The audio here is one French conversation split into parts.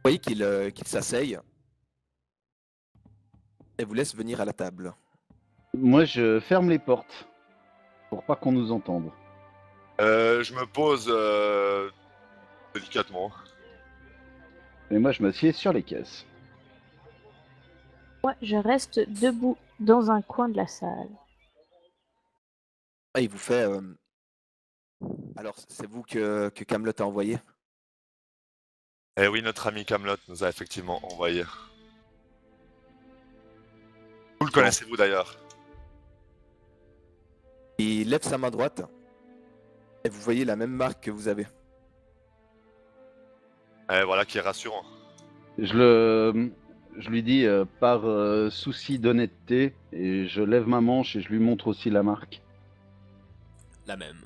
voyez qu'il s'asseye et vous laisse venir à la table. Moi, je ferme les portes pour pas qu'on nous entende. Je me pose délicatement. Et moi, je m'assieds sur les caisses. Moi, je reste debout dans un coin de la salle. Ah, il vous fait alors c'est vous que Camelot a envoyé? Eh oui, notre ami Camelot nous a effectivement envoyé. Vous le Bon. connaissez-vous d'ailleurs? Il lève sa main droite et vous voyez la même marque que vous avez. Eh voilà qui est rassurant. Je lui dis par souci d'honnêteté et je lève ma manche et je lui montre aussi la marque. La même.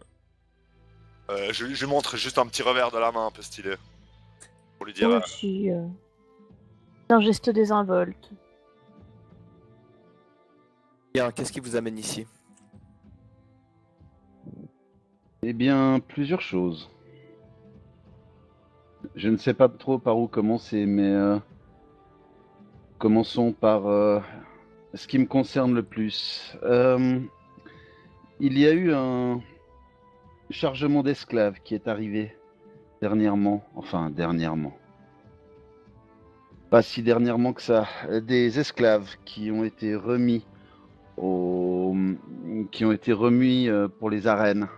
Je lui montre juste un petit revers de la main un peu stylé. Pour lui dire... Moi aussi, d'un geste désinvolte. Bien, qu'est-ce qui vous amène ici? Eh bien, plusieurs choses. Je ne sais pas trop par où commencer, mais commençons par ce qui me concerne le plus. Il y a eu un chargement d'esclaves qui est arrivé dernièrement, enfin dernièrement. Pas si dernièrement que ça. Des esclaves qui ont été remis pour les arènes.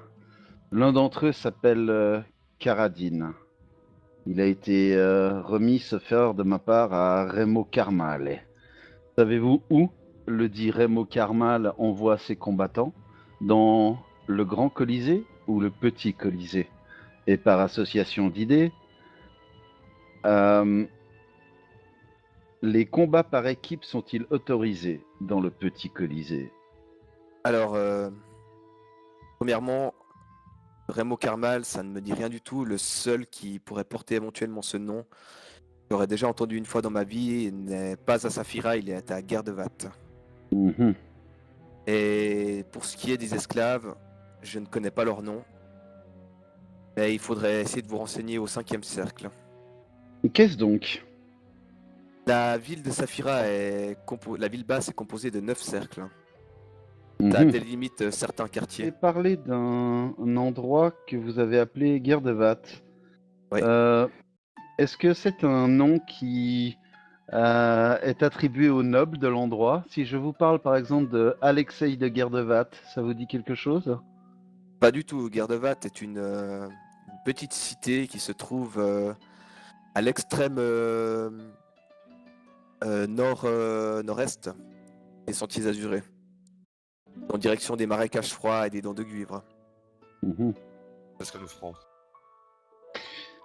L'un d'entre eux s'appelle Karadin. Il a été remis ce faire de ma part à Remo Karmal. Savez-vous où le dit Remo Karmal envoie ses combattants? Dans le grand Colisée ou le petit Colisée? Et par association d'idées, euh, les combats par équipe sont-ils autorisés dans le petit Colisée? Alors, premièrement, Remo Karmal, ça ne me dit rien du tout. Le seul qui pourrait porter éventuellement ce nom, j'aurais déjà entendu une fois dans ma vie, n'est pas à Saphira, il est à Gardevat. Mhm. Et pour ce qui est des esclaves, je ne connais pas leur nom. Mais il faudrait essayer de vous renseigner au 5e cercle. Qu'est-ce donc? La ville de Saphira la ville basse est composée de 9 cercles. Ça Mhm. délimite certains Vous quartiers. avez parlé d'un endroit que vous avez appelé Gardevat. Oui. Est-ce que c'est un nom qui est attribué aux nobles de l'endroit? Si je vous parle par exemple de Alexei de Gardevat, ça vous dit quelque chose? Pas du tout. Gardevat est une petite cité qui se trouve à l'extrême nord-est des Sentiers Azurés, en direction des marécages froids et des dents de cuivre. Mhm. C'est ce que nous ferons.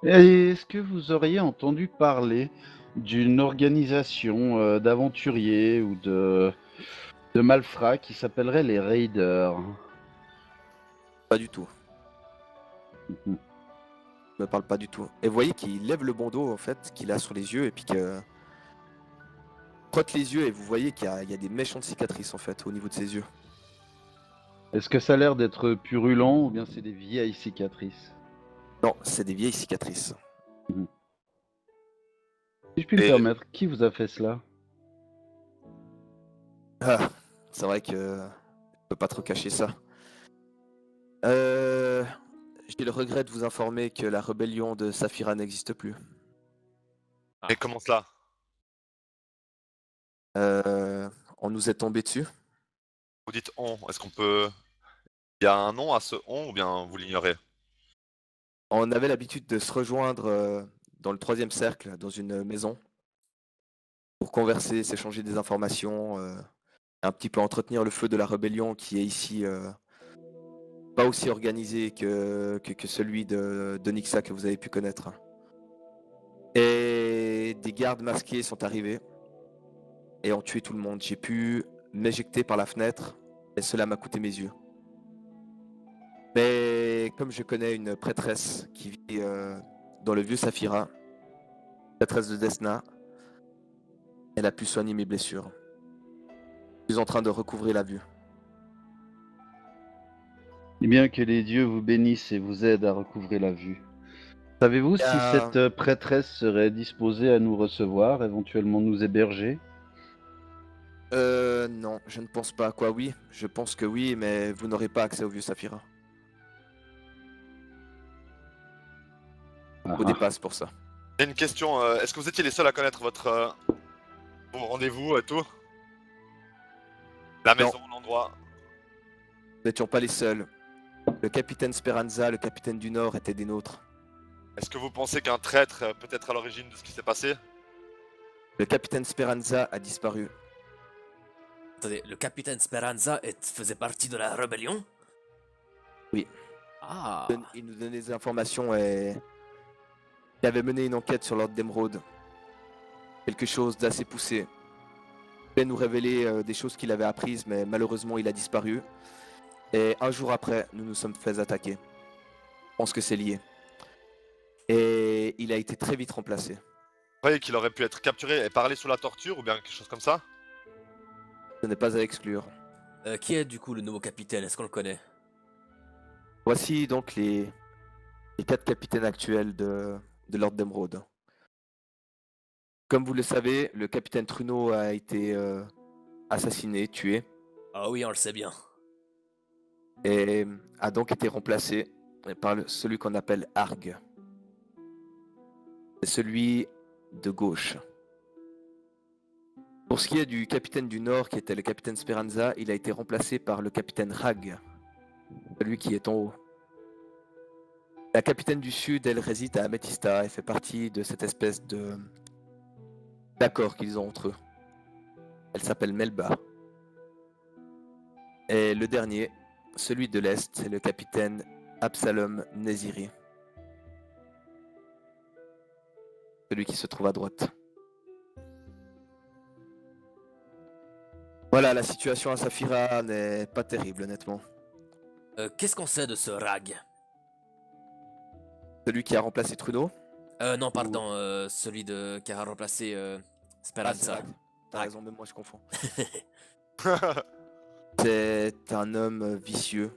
Et est-ce que vous auriez entendu parler d'une organisation d'aventuriers ou de malfrats qui s'appellerait les Raiders? Pas du tout. Mhm. Ne me parle pas du tout. Et vous voyez qu'il lève le bandeau en fait qu'il a sur les yeux et puis que frotte les yeux et vous voyez qu'il y a des méchantes cicatrices en fait au niveau de ses yeux. Est-ce que ça a l'air d'être purulent ou bien c'est des vieilles cicatrices? Non, c'est des vieilles cicatrices. Mhm. Si je puis me Et permettre, qui vous a fait cela? Ah, c'est vrai que je peux pas trop cacher ça. Euh, j'ai le regret de vous informer que la rébellion de Saphira n'existe plus. comment cela? Euh, on nous est tombé dessus. Vous dites on, est-ce qu'on peut... Il y a un nom à ce on ou bien vous l'ignorez? On avait l'habitude de se rejoindre dans le 3e cercle, dans une maison, pour converser, s'échanger des informations, un petit peu entretenir le feu de la rébellion qui est ici pas aussi organisé que celui de Nixa que vous avez pu connaître. Et des gardes masqués sont arrivés et ont tué tout le monde. J'ai pu m'éjecter par la fenêtre et cela m'a coûté mes yeux. Mais comme je connais une prêtresse qui vit dans le vieux Saphira, prêtresse de Desna, elle a pu soigner mes blessures. Je suis en train de recouvrer la vue. Eh bien, que les dieux vous bénissent et vous aident à recouvrer la vue. Savez-vous si a- cette prêtresse serait disposée à nous recevoir, éventuellement nous héberger? Non, je ne pense pas. Quoi, oui, je pense que oui, mais vous n'aurez pas accès au vieux Saphira. Ah, Au dépasse pour ça. J'ai une question, est-ce que vous étiez les seuls à connaître vos rendez-vous et tout? La Non. maison, l'endroit? Nous n'étions pas les seuls. Le capitaine Speranza, le capitaine du Nord, étaient des nôtres. Est-ce que vous pensez qu'un traître peut être à l'origine de ce qui s'est passé? Le capitaine Speranza a disparu. Attendez, le capitaine Speranza faisait partie de la rébellion? Oui. Ah. Il nous donnait des informations et il avait mené une enquête sur l'ordre d'Emeraude. Quelque chose d'assez poussé. Il voulait nous révéler des choses qu'il avait apprises, mais malheureusement il a disparu. Et un jour après, nous nous sommes fait attaquer. Je pense que c'est lié. Et il a été très vite remplacé. Vous croyez qu'il aurait pu être capturé et parler sous la torture ou bien quelque chose comme ça? Ce n'est pas à exclure. Qui est du coup le nouveau capitaine? Est-ce qu'on le connaît? Voici donc les 4 capitaines actuels de l'ordre d'Emeraude. Comme vous le savez, le capitaine Truno a été assassiné, tué, Ah oui, on le sait bien. et a donc été remplacé par celui qu'on appelle Arg. C'est celui de gauche. Pour ce qui est du capitaine du Nord, qui était le capitaine Speranza, il a été remplacé par le capitaine Rag, celui qui est en haut. La capitaine du Sud, elle réside à Amethysta et fait partie de cette espèce d'accord qu'ils ont entre eux. Elle s'appelle Melba. Et le dernier, celui de l'Est, c'est le capitaine Absalom Neziri. Celui qui se trouve à droite. Voilà, la situation à Saphira n'est pas terrible, honnêtement. Qu'est-ce qu'on sait de ce Rag? Celui qui a remplacé Trudeau. Non, pardon, celui qui a remplacé Speranza. T'as Rag. raison, même moi je confonds. C'est un homme vicieux.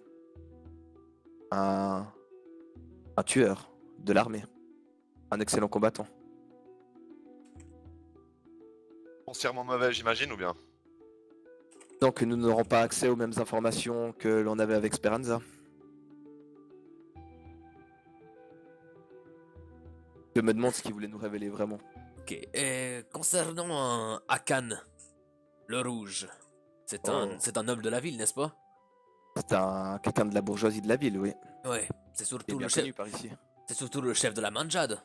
Un tueur de l'armée. Un excellent combattant. Foncièrement mauvais, j'imagine, ou bien? Donc nous n'aurons pas accès aux mêmes informations que l'on avait avec Speranza. Je me demande ce qu'il voulait nous révéler vraiment. Ok. Et concernant un Akan, le rouge, c'est un noble de la ville, n'est-ce pas? C'est quelqu'un de la bourgeoisie de la ville, oui. Ouais. C'est Il est surtout bien le chef. connu par ici. C'est surtout le chef de la Manjade.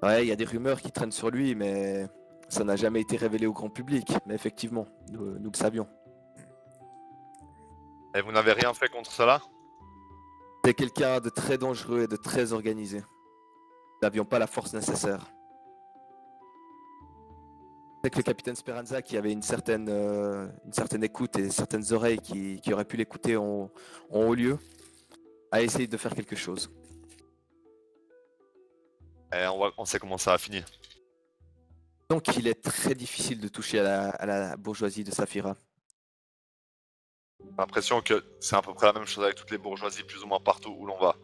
Ouais, il y a des rumeurs qui traînent sur lui, mais ça n'a jamais été révélé au grand public. Mais effectivement, nous le savions. Et vous n'avez rien fait contre cela? C'est quelqu'un de très dangereux et de très organisé. Nous n'avions pas la force nécessaire. C'est que le capitaine Speranza, qui avait une certaine écoute et certaines oreilles qui auraient pu l'écouter en haut lieu, a essayé de faire quelque chose. Et on sait comment ça a fini. Donc il est très difficile de toucher à la bourgeoisie de Saphira. J'ai l'impression que c'est à peu près la même chose avec toutes les bourgeoisies, plus ou moins partout où l'on va.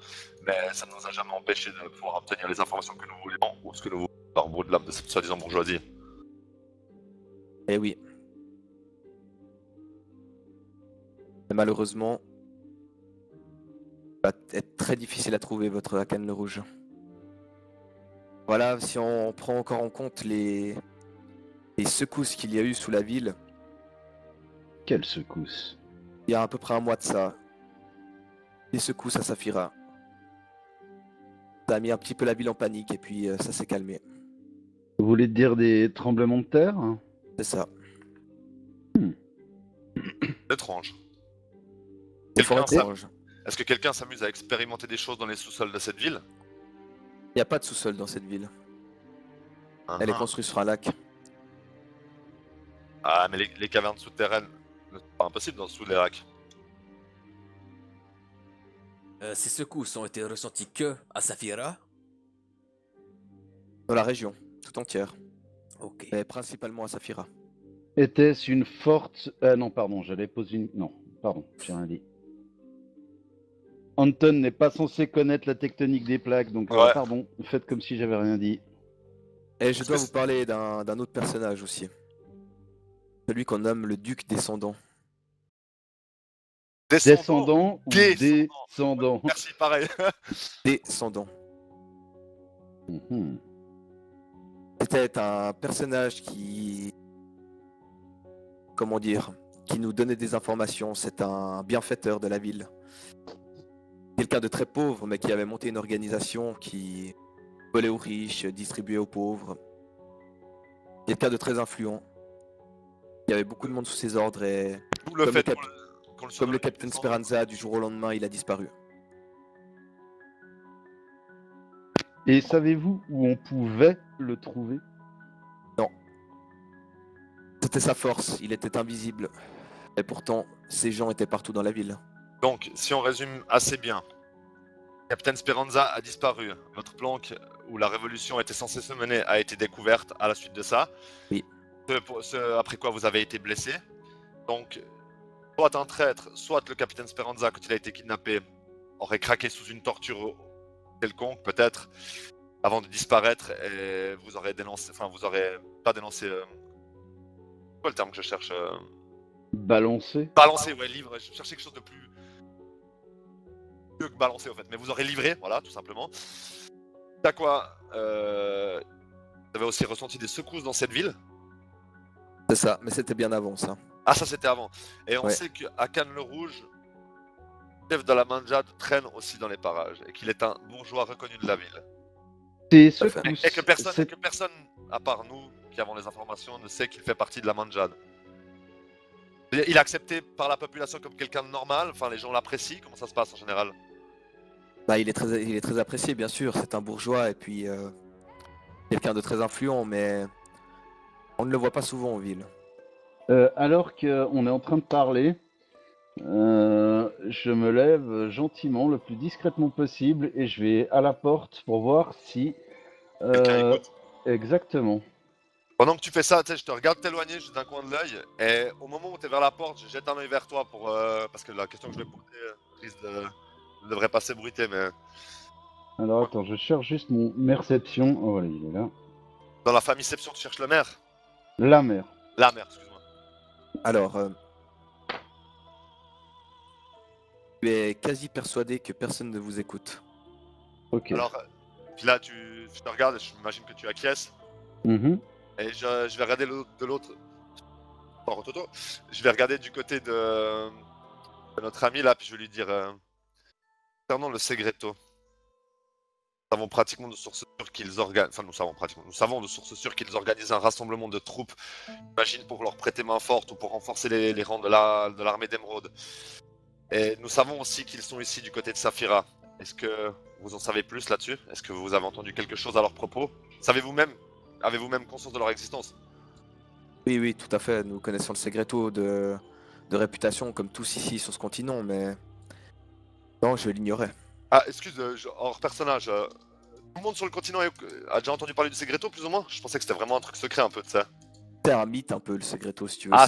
Mais ça ne nous a jamais empêché de pouvoir obtenir les informations que nous voulions ou ce que nous voulions par bout de l'âme de cette soi-disant bourgeoisie. Eh oui. Mais malheureusement, va être très difficile à trouver votre Akan le Rouge. Voilà, si on prend encore en compte les secousses qu'il y a eu sous la ville, Quelle secousse! il y a à peu près un mois de ça, des secousses à Saphira. Ça a mis un petit peu la ville en panique et puis ça s'est calmé. Vous voulez dire des tremblements de terre? C'est ça. C'est étrange. C'est fort Quelqu'un étrange. Est-ce que quelqu'un s'amuse à expérimenter des choses dans les sous-sols de cette ville? Il n'y a pas de sous-sol dans cette ville. Elle est construite sur un lac. Ah, mais les cavernes souterraines ne sont pas impossibles dans sous les lacs. Ces secousses ont été ressenties que à Saphira? Dans la région, tout entière. Ok. Mais principalement à Saphira. Était-ce une forte... non, pardon, j'allais poser une... Non, pardon, j'ai rien dit. Anton n'est pas censé connaître la tectonique des plaques, donc Ouais. pardon, faites comme si j'avais rien dit. Et je Parce dois que vous parler d'un autre personnage aussi. Celui qu'on nomme le Duc Descendant. Descendant ou Descendant. descendant? Merci, pareil. Descendant. Mhm. C'était un personnage comment dire, qui nous donnait des informations. C'est un bienfaiteur de la ville. Quelqu'un de très pauvre, mais qui avait monté une organisation qui volait aux riches, distribuait aux pauvres. Quelqu'un de très influent. Il y avait beaucoup de monde sous ses ordres et D'où le Comme fait le cap- qu'on qu'on le comme surnomme le capitaine Descendant. Speranza, du jour au lendemain, il a disparu. Et savez-vous où on pouvait le trouver? Non. C'était sa force, il était invisible. Et pourtant, ces gens étaient partout dans la ville. Donc, si on résume assez bien, Captain Speranza a disparu. Votre plan où la révolution était censée se mener a été découverte à la suite de ça. Oui. Après quoi vous avez été blessé. Donc, soit un traître, soit le capitaine Speranza, quand il a été kidnappé, aurait craqué sous une torture quelconque, peut-être, avant de disparaître, et vous aurez dénoncé, enfin, vous aurez pas dénoncé. C'est quoi le terme que je cherche Balancer? Balancer, ouais, livre. Je cherchais quelque chose de plus mieux que balancer, en fait. Mais vous aurez livré, voilà, tout simplement. T'as quoi Vous avez aussi ressenti des secousses dans cette ville. C'est ça, mais c'était bien avant ça. Ah, ça c'était avant. Et on Ouais. sait qu'à Cannes-le-Rouge, le chef de la Manjade traîne aussi dans les parages et qu'il est un bourgeois reconnu de la ville. C'est Tout à fait. secousse. Et que personne, C'est- à part nous qui avons les informations, ne sait qu'il fait partie de la Manjade. Il est accepté par la population comme quelqu'un de normal, enfin les gens l'apprécient, comment ça se passe en général? Bah, il est très apprécié, bien sûr. C'est un bourgeois et puis quelqu'un de très influent, mais on ne le voit pas souvent en ville. Alors qu'on est en train de parler, je me lève gentiment, le plus discrètement possible, et je vais à la porte pour voir si... Quelqu'un écoute. Exactement. Pendant que tu fais ça, tu sais, je te regarde t'éloigner juste d'un coin de l'œil, et au moment où tu es vers la porte, je jette un œil vers toi pour parce que la question que je vais poser risque ne devrait pas s'ébruiter, mais Alors attends, je cherche juste mon Merception. Oh voilà, il est là. dans la famiception, tu cherches le maire? La mer. La mère, excuse-moi. Alors, tu es quasi persuadé que personne ne vous écoute. Ok. Alors, puis là, je te regarde et je m'imagine que tu acquiesces. Mhm. Et je vais regarder de l'autre. Pardon, Toto. Je vais regarder du côté de notre ami là, puis je vais lui dire concernant le Segreto. Nous savons pratiquement de sources sûres qu'ils organisent. Enfin, nous savons de sources sûres qu'ils organisent un rassemblement de troupes. J'imagine pour leur prêter main forte ou pour renforcer les rangs de l'armée d'Emeraude. Et nous savons aussi qu'ils sont ici du côté de Saphira. Est-ce que vous en savez plus là-dessus? Est-ce que vous avez entendu quelque chose à leur propos? Avez-vous même conscience de leur existence? Oui, oui, tout à fait. Nous connaissons le Segreto de réputation, comme tous ici sur ce continent, mais non, je l'ignorais. Ah, excuse, hors personnage. Tout le monde sur le continent a déjà entendu parler du Segreto, plus ou moins? Je pensais que c'était vraiment un truc secret un peu de ça. C'est un mythe un peu le Segreto, si tu veux. Ah,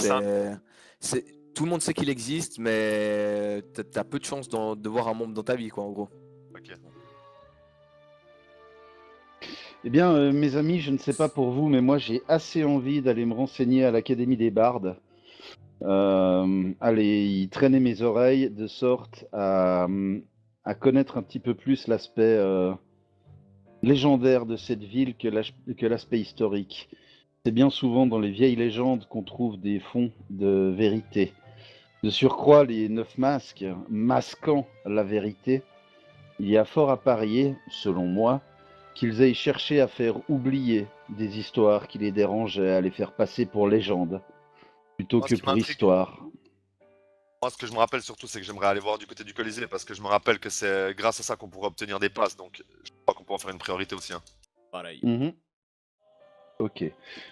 Tout le monde sait qu'il existe, mais t'as peu de chances de voir un membre dans ta vie, quoi, en gros. Ok. Eh bien, mes amis, je ne sais pas pour vous, mais moi j'ai assez envie d'aller me renseigner à l'Académie des Bardes. Aller y traîner mes oreilles de sorte à connaître un petit peu plus l'aspect légendaire de cette ville que l'aspect historique. C'est bien souvent dans les vieilles légendes qu'on trouve des fonds de vérité. De surcroît, les 9 masques masquant la vérité, il y a fort à parier, selon moi, qu'ils aillent chercher à faire oublier des histoires qui les dérangeaient, à les faire passer pour légendes, plutôt Moi, que ce qui pour m'intrigue, histoire. moi, ce que je me rappelle surtout, c'est que j'aimerais aller voir du côté du Colisée, parce que je me rappelle que c'est grâce à ça qu'on pourrait obtenir des passes, donc je crois qu'on peut en faire une priorité aussi. Hein. Pareil. Mhm. Ok.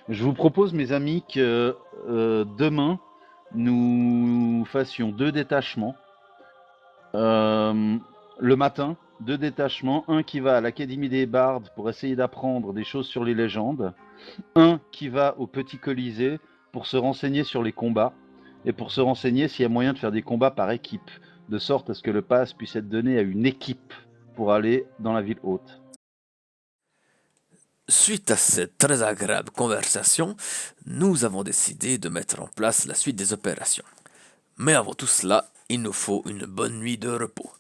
Je vous propose, mes amis, que demain, nous fassions 2 détachements. Le matin, 2 détachements. Un qui va à l'Académie des Bardes pour essayer d'apprendre des choses sur les légendes. Un qui va au Petit Colisée pour se renseigner sur les combats. Et pour se renseigner s'il y a moyen de faire des combats par équipe. de sorte à ce que le pass puisse être donné à une équipe pour aller dans la ville haute. Suite à cette très agréable conversation, nous avons décidé de mettre en place la suite des opérations. Mais avant tout cela, il nous faut une bonne nuit de repos.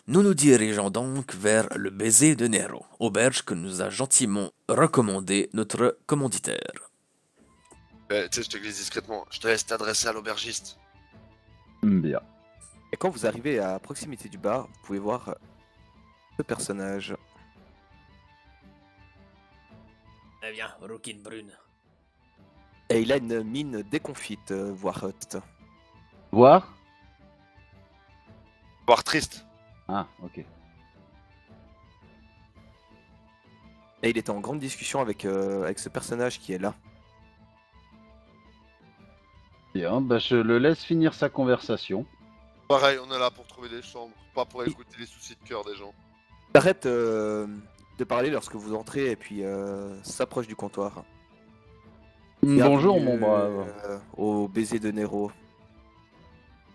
Nous nous dirigeons donc vers le baiser de Nero, auberge que nous a gentiment recommandé notre commanditaire. Tu sais, je te glisse discrètement. Je te laisse t'adresser à l'aubergiste. Bien. Et quand vous arrivez à proximité du bar, vous pouvez voir ce personnage. Eh bien, Rookin Brune. Et il a une mine déconfite, voire haute. Voir? Voire triste. Ah, ok. Et il était en grande discussion avec ce personnage qui est là. Bien, bah je le laisse finir sa conversation. Pareil, on est là pour trouver des chambres, pas pour écouter les soucis de cœur des gens. Il arrête de parler lorsque vous entrez et puis s'approche du comptoir. Bonjour Bienvenue, mon brave. Au baiser de Nero.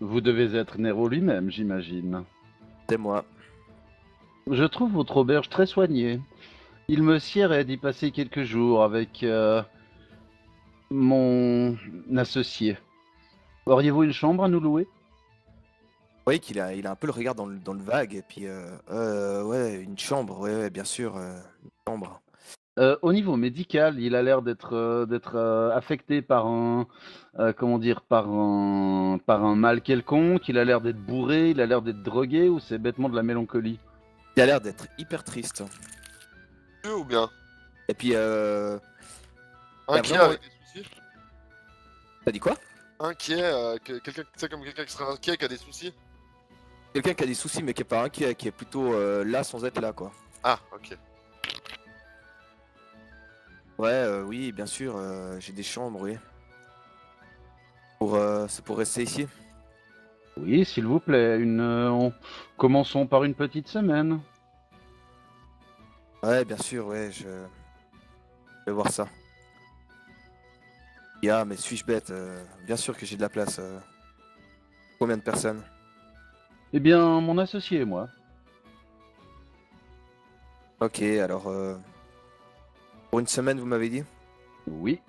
Vous devez être Nero lui-même, j'imagine. C'est moi. Je trouve votre auberge très soignée. Il me siérait d'y passer quelques jours avec mon associé. Auriez-vous une chambre à nous louer? Vous voyez il a un peu le regard dans le vague et puis ouais, une chambre, ouais, bien sûr, une chambre. Au niveau médical, il a l'air d'être affecté par un comment dire par un mal quelconque. Il a l'air d'être bourré, il a l'air d'être drogué ou c'est bêtement de la mélancolie. Il a l'air d'être hyper triste. Tu ou bien Et puis inquiet vraiment- avec des soucis. t'as dit quoi? Inquiet, quelqu'un, tu sais, comme quelqu'un qui serait inquiet, qui a des soucis. Quelqu'un qui a des soucis mais qui est pas inquiet, qui est plutôt là sans être là quoi. Ah, ok. Ouais, oui, bien sûr, j'ai des chambres, oui. C'est pour rester ici. Oui, s'il vous plaît. Commençons par une petite semaine. Ouais, bien sûr, ouais, je vais voir ça. Ah, mais suis-je bête? Bien sûr que j'ai de la place. Combien de personnes? Eh bien, mon associé et moi. Ok, alors pour une semaine, vous m'avez dit? Oui.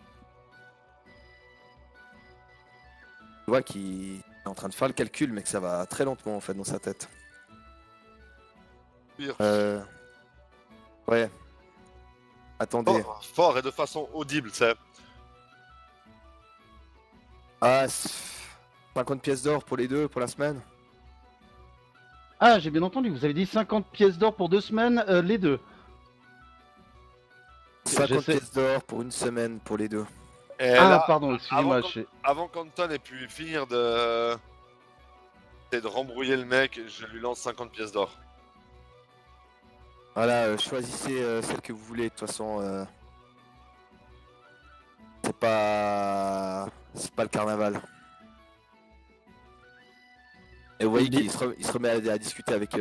Je vois qu'il est en train de faire le calcul, mais que ça va très lentement en fait dans sa tête. Pire. Ouais. Attendez. Fort et de façon audible, tu sais. Ah, 50 pièces d'or pour les deux pour la semaine? Ah, j'ai bien entendu. Vous avez dit 50 pièces d'or pour 2 semaines, les deux. 50 J'essaie- pièces d'or pour une semaine pour les deux. Et Ah, là, pardon, excusez-moi. avant qu'Anton ait pu finir de rembrouiller le mec, je lui lance 50 pièces d'or. Voilà, choisissez celle que vous voulez. De toute façon, c'est pas le carnaval. Et vous voyez qu'il il se remet à discuter avec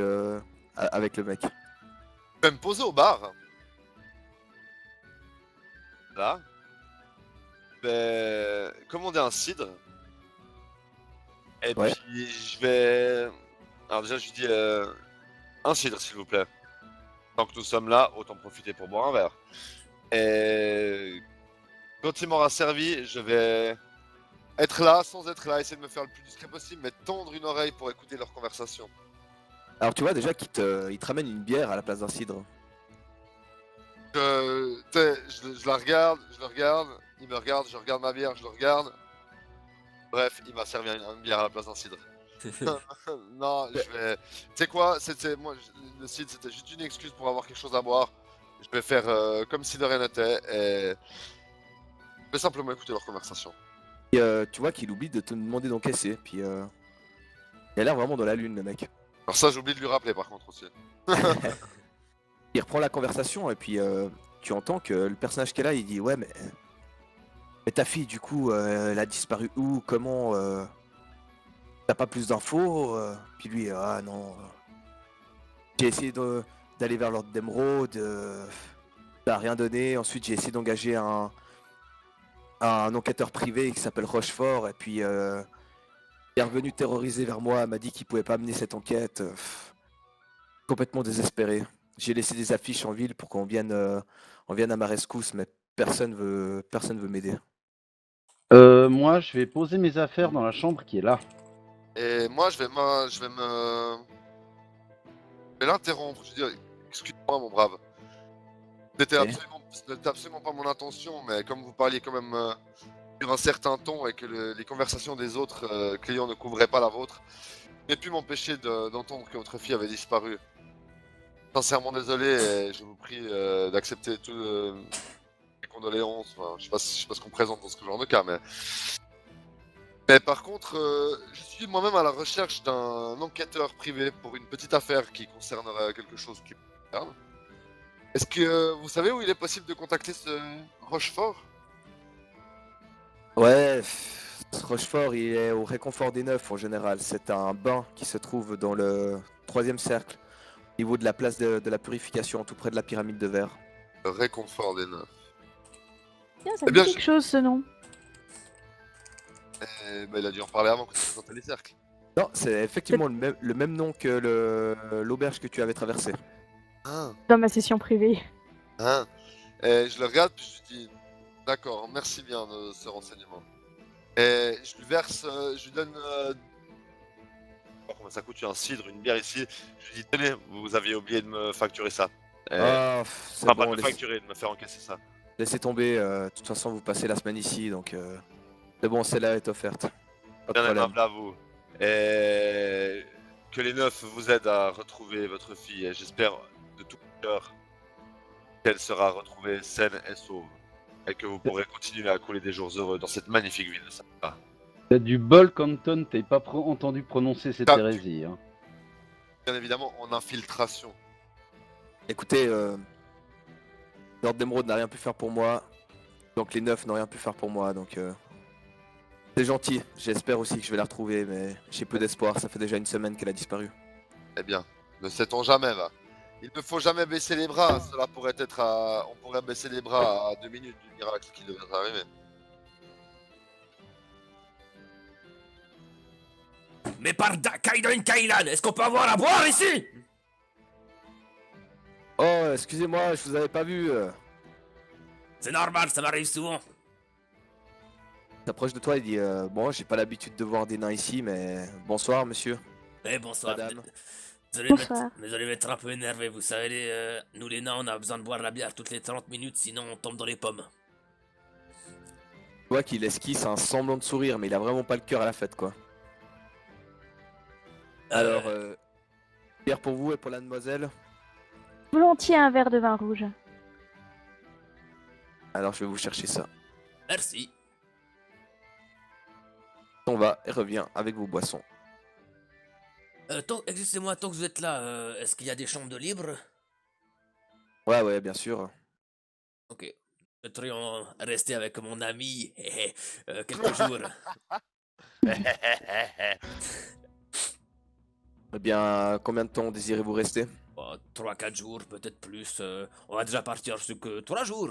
avec le mec. Je vais me poser au bar. Là. Je vais commander un cidre. Et Ouais. puis je vais... Alors déjà je lui dis un cidre s'il vous plaît. Tant que nous sommes là, autant profiter pour boire un verre. Et quand il m'aura servi, je vais être là sans être là, essayer de me faire le plus discret possible, mais tendre une oreille pour écouter leur conversation. Alors tu vois déjà il te ramène une bière à la place d'un cidre. Je la regarde, je le regarde, il me regarde, je regarde ma bière, je le regarde. Bref, il m'a servi une bière à la place d'un cidre. Non, je vais. Tu sais quoi, moi, le cidre c'était juste une excuse pour avoir quelque chose à boire. Je vais faire comme si de rien n'était et je vais simplement écouter leur conversation. Et tu vois qu'il oublie de te demander d'encaisser. Puis il a l'air vraiment dans la lune le mec. Alors ça, j'oublie de lui rappeler par contre aussi. Il reprend la conversation et puis tu entends que le personnage qui est là, il dit ouais mais ta fille du coup, elle a disparu où? Comment? T'as pas plus d'infos? Puis lui, ah non. J'ai essayé d'aller vers Lord d'Emeraude, ça a rien donné. Ensuite, j'ai essayé d'engager un enquêteur privé qui s'appelle Rochefort. Et puis est revenu terrorisé vers moi, m'a dit qu'il pouvait pas mener cette enquête. Complètement désespéré. J'ai laissé des affiches en ville pour on vienne à ma rescousse, mais personne veut m'aider. Moi, je vais poser mes affaires dans la chambre qui est là. Et moi, je vais l'interrompre. Je veux dire, excuse-moi, mon brave. Ok. Ce n'était absolument pas mon intention, mais comme vous parliez quand même sur un certain ton et que les conversations des autres clients ne couvraient pas la vôtre, je n'ai pu m'empêcher d'entendre que votre fille avait disparu. Sincèrement désolé et je vous prie d'accepter toutes les condoléances. Enfin, je sais pas ce qu'on présente dans ce genre de cas, mais par contre, je suis moi-même à la recherche d'un enquêteur privé pour une petite affaire qui concernerait quelque chose qui me concerne. Est-ce que vous savez où il est possible de contacter ce Rochefort? Ouais, ce Rochefort, il est au Réconfort des Neufs en général. C'est un bain qui se trouve dans le troisième cercle, au niveau de la place de la purification, tout près de la pyramide de verre. Le réconfort des neufs. Tiens, ça Eh me bien, dit quelque chose ce nom. Il a dû en parler avant que tu présentes les cercles. Non, c'est effectivement le même nom que l'auberge que tu avais traversée. Ah, Dans ma session privée. ah. Et je le regarde, puis je lui dis, d'accord, merci bien de ce renseignement. Et je lui verse, je lui donne, je sais pas combien ça coûte, un cidre, une bière ici. Je lui dis, tenez, vous aviez oublié de me facturer ça. Et... Ah, c'est Enfin, pas bon, de me facturer, de me faire encaisser ça. laissez tomber. De toute façon, vous passez la semaine ici, donc c'est bon, celle-là est offerte. Pas de Bien problème. aimable à vous. Et que les neufs vous aident à retrouver votre fille. Et j'espère de tout cœur qu'elle sera retrouvée saine et sauve. Et que vous pourrez continuer à couler des jours heureux dans cette magnifique ville de Sapa. T'as du bol, Canton, t'as pas entendu prononcer cette Ah, hérésie. Hein. Bien évidemment, en infiltration. Écoutez, Lord d'Emeraude n'a rien pu faire pour moi, donc les neufs n'ont rien pu faire pour moi, donc c'est gentil. J'espère aussi que je vais la retrouver, mais j'ai peu d'espoir. Ça fait déjà une semaine qu'elle a disparu. Eh bien, ne sait-on jamais, va. Il ne faut jamais baisser les bras. Cela pourrait être à... On pourrait baisser les bras à 2 minutes du miracle qui devrait arriver. Mais par Kaidan Kailan, est-ce qu'on peut avoir à boire ici? Oh, excusez-moi, je vous avais pas vu. C'est normal, ça m'arrive souvent. Il s'approche de toi et dit bon, j'ai pas l'habitude de voir des nains ici, mais bonsoir, monsieur. Eh bonsoir. Madame. Bonsoir. Désolé d'être un peu énervé, vous savez, nous les nains, on a besoin de boire la bière toutes les 30 minutes, sinon on tombe dans les pommes. Tu vois qu'il esquisse un semblant de sourire, mais il a vraiment pas le cœur à la fête, quoi. Alors, bière pour vous et pour la demoiselle. Volontiers un verre de vin rouge. Alors, je vais vous chercher ça. Merci. On va et revient avec vos boissons. Excusez-moi, tant que vous êtes là, est-ce qu'il y a des chambres de libre? Ouais, bien sûr. Ok. Nous souhaiterions rester avec mon ami quelques jours. Eh bien, combien de temps désirez-vous rester? 3-4 jours, peut-être plus. On va déjà partir sur que 3 jours.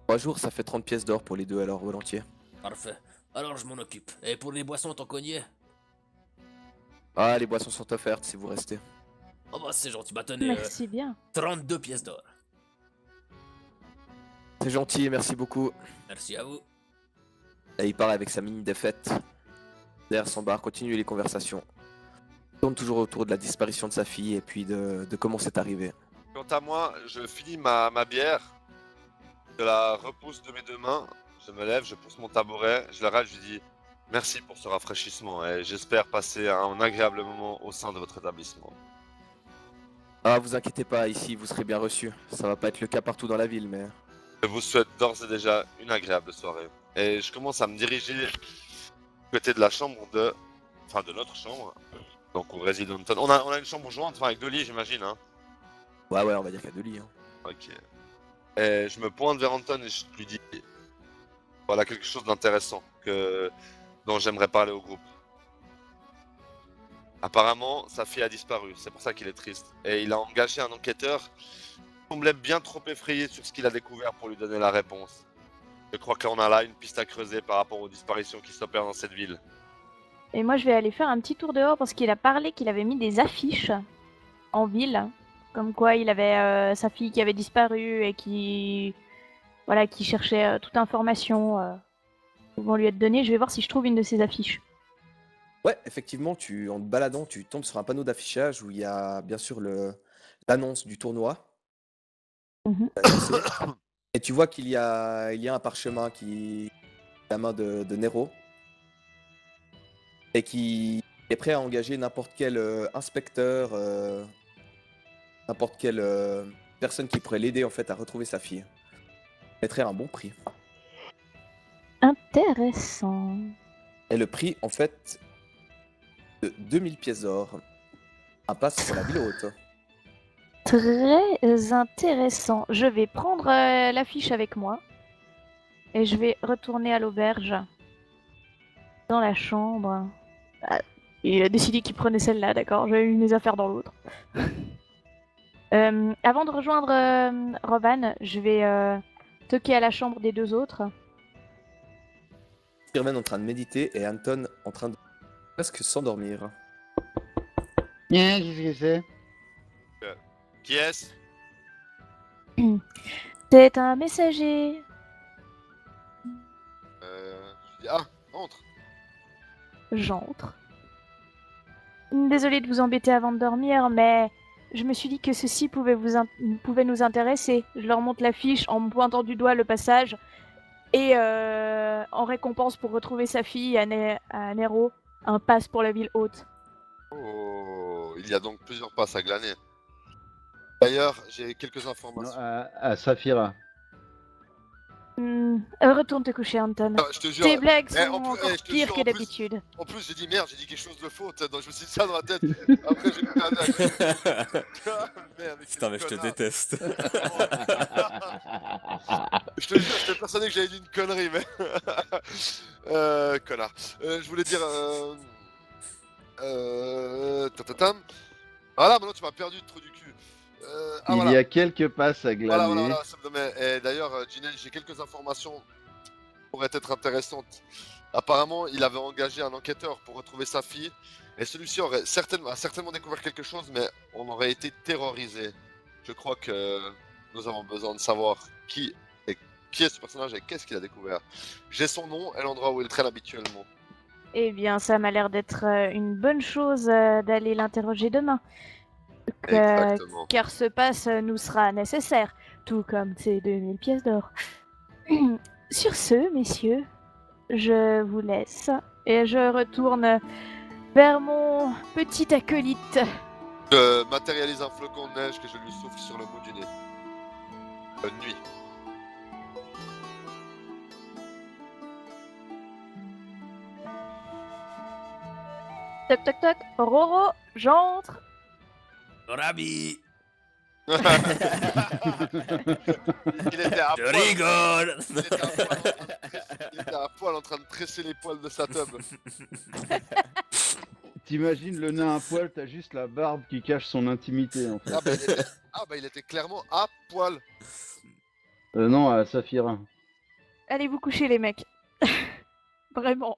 3 jours, ça fait 30 pièces d'or pour les deux, alors volontiers. Parfait. Alors je m'en occupe. Et pour les boissons, t'en connais? Ah, les boissons sont offertes si vous restez. Oh bah c'est gentil, bah tenez, Merci bien. 32 pièces d'or. C'est gentil, merci beaucoup. Merci à vous. Et il part avec sa mine défaite. Derrière son bar, continue les conversations. Il tourne toujours autour de la disparition de sa fille et puis de comment c'est arrivé. Quant à moi, je finis ma bière, je la repousse de mes deux mains, je me lève, je pousse mon tabouret, je la rate, je lui dis merci pour ce rafraîchissement et j'espère passer un agréable moment au sein de votre établissement. Ah, vous inquiétez pas, ici vous serez bien reçu. Ça va pas être le cas partout dans la ville, mais... Je vous souhaite d'ores et déjà une agréable soirée. Et je commence à me diriger du côté de la chambre de... Enfin, de notre chambre. Donc on réside Anton. On a une chambre jointe, enfin avec 2 lits j'imagine, hein. Ouais, on va dire qu'il y a 2 lits. Hein. Ok. Et je me pointe vers Anton et je lui dis... Voilà quelque chose d'intéressant dont j'aimerais parler au groupe. Apparemment, sa fille a disparu, c'est pour ça qu'il est triste. Et il a engagé un enquêteur qui semblait bien trop effrayé sur ce qu'il a découvert pour lui donner la réponse. Je crois qu'on a là une piste à creuser par rapport aux disparitions qui s'opèrent dans cette ville. Et moi, je vais aller faire un petit tour dehors parce qu'il a parlé qu'il avait mis des affiches en ville, comme quoi il avait sa fille qui avait disparu et qui, voilà, qui cherchait toute information pouvant lui être donnée. Je vais voir si je trouve une de ces affiches. Ouais, effectivement, en te baladant, tu tombes sur un panneau d'affichage où il y a bien sûr l'annonce du tournoi Mhm. annoncé. Et tu vois qu'il y a un parchemin qui est à la main de Nero et qui est prêt à engager n'importe quel inspecteur, n'importe quelle personne qui pourrait l'aider en fait à retrouver sa fille. Il mettrait un bon prix. Intéressant. Et le prix, en fait, de 2000 pièces d'or. Un passe pour la ville haute. Très intéressant. Je vais prendre l'affiche avec moi et je vais retourner à l'auberge, dans la chambre. Ah, il a décidé qu'il prenait celle-là, d'accord. J'avais eu mes affaires dans l'autre. Avant de rejoindre Rovan, je vais toquer à la chambre des deux autres. Spearman en train de méditer et Anton en train de presque s'endormir. Qu'est-ce que c'est? Qui est-ce? C'est un messager. Je dis, ah, entre. J'entre. Désolée de vous embêter avant de dormir, mais je me suis dit que ceci pouvait nous intéresser. Je leur montre l'affiche en me pointant du doigt le passage. Et en récompense pour retrouver sa fille à Nero, un pass pour la ville haute. Oh, il y a donc plusieurs passes à glaner. D'ailleurs, j'ai quelques Non, informations. à Saphira. Retourne te coucher, Anton. Ah, je te jure. Tes blagues Eh, sont en plus- encore je te pires jure, que en plus- d'habitude. En plus, j'ai dit merde, j'ai dit quelque chose de faux. Donc je me suis dit ça dans la tête. Après, j'ai fait merde, Putain, mais je te déteste. Je te jure, j'étais persuadé que j'avais dit une connerie, mais. Connard. Je voulais dire. Tatatam. Voilà, maintenant tu m'as perdu le trou du cul. Ah, Il voilà. y a quelques passes à Voilà, glaner. ça me donnait- Et d'ailleurs, Ginel, j'ai quelques informations qui pourraient être intéressantes. Apparemment, il avait engagé un enquêteur pour retrouver sa fille, et celui-ci a certainement découvert quelque chose, mais on aurait été terrorisé. Je crois que nous avons besoin de savoir qui est ce personnage et qu'est-ce qu'il a découvert. J'ai son nom et l'endroit où il traîne habituellement. Eh bien, ça m'a l'air d'être une bonne chose d'aller l'interroger demain. Exactement. Car ce pass nous sera nécessaire, tout comme ces 2000 pièces d'or. Sur ce, messieurs, je vous laisse et je retourne vers mon petit acolyte. Je matérialise un flocon de neige que je lui souffle sur le bout du nez. Bonne nuit. Toc toc toc, Roro, j'entre. Rabi, Il était à je poil. rigole. Il était à poil en train de tresser les poils de sa tub. T'imagines le nain à poil, t'as juste la barbe qui cache son intimité en fait. Il était clairement à poil. Non, à Saphira. Allez vous coucher les mecs. Vraiment.